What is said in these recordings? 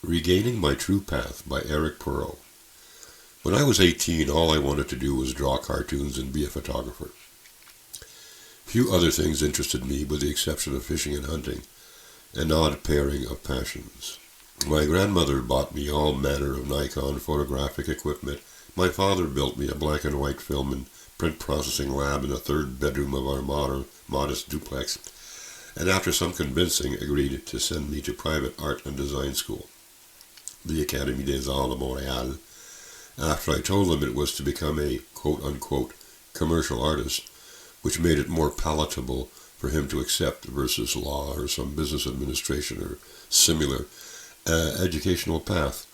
Regaining My True Path by Eric Perot. When I was 18, all I wanted to do was draw cartoons and be a photographer. Few other things interested me with the exception of fishing and hunting, an odd pairing of passions. My grandmother bought me all manner of Nikon photographic equipment. My father built me a black and white film and print processing lab in the third bedroom of our modest duplex, and after some convincing agreed to send me to private art and design school, the Académie des Arts de Montréal, after I told them it was to become a quote-unquote commercial artist, which made it more palatable for him to accept versus law or some business administration or similar educational path.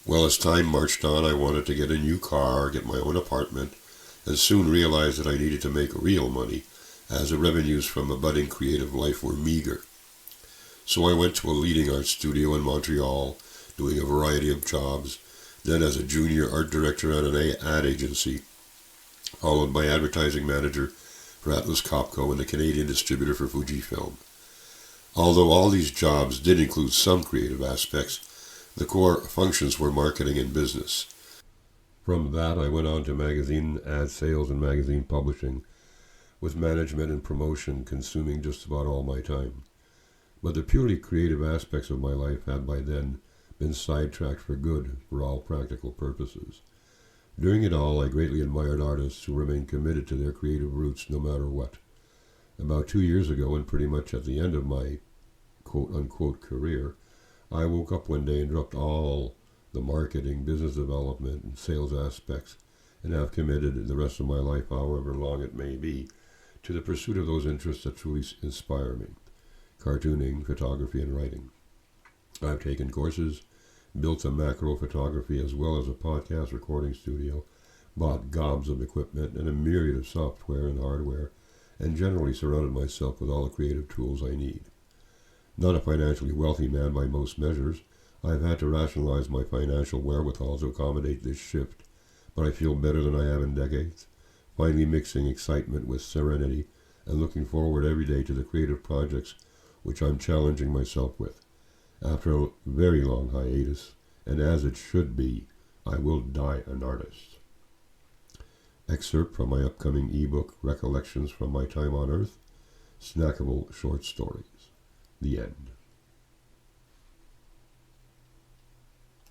Well, as time marched on, I wanted to get a new car, get my own apartment, and soon realized that I needed to make real money, as the revenues from a budding creative life were meager. So I went to a leading art studio in Montreal, doing a variety of jobs, then as a junior art director at an ad agency, followed by advertising manager for Atlas Copco and a Canadian distributor for Fujifilm. Although all these jobs did include some creative aspects, the core functions were marketing and business. From that, I went on to magazine ad sales and magazine publishing, with management and promotion consuming just about all my time. But the purely creative aspects of my life had by then been sidetracked for good for all practical purposes. During it all, I greatly admired artists who remained committed to their creative roots no matter what. About 2 years ago, and pretty much at the end of my quote-unquote career, I woke up one day and dropped all the marketing, business development, and sales aspects, and have committed the rest of my life, however long it may be, to the pursuit of those interests that truly inspire me: cartooning, photography, and writing. I've taken courses, built a macro photography as well as a podcast recording studio, bought gobs of equipment and a myriad of software and hardware, and generally surrounded myself with all the creative tools I need. Not a financially wealthy man by most measures, I've had to rationalize my financial wherewithal to accommodate this shift, but I feel better than I have in decades, finally mixing excitement with serenity and looking forward every day to the creative projects which I'm challenging myself with. After a very long hiatus, and as it should be, I will die an artist. Excerpt from my upcoming ebook, Recollections from My Time on Earth, Snackable Short Stories. The end.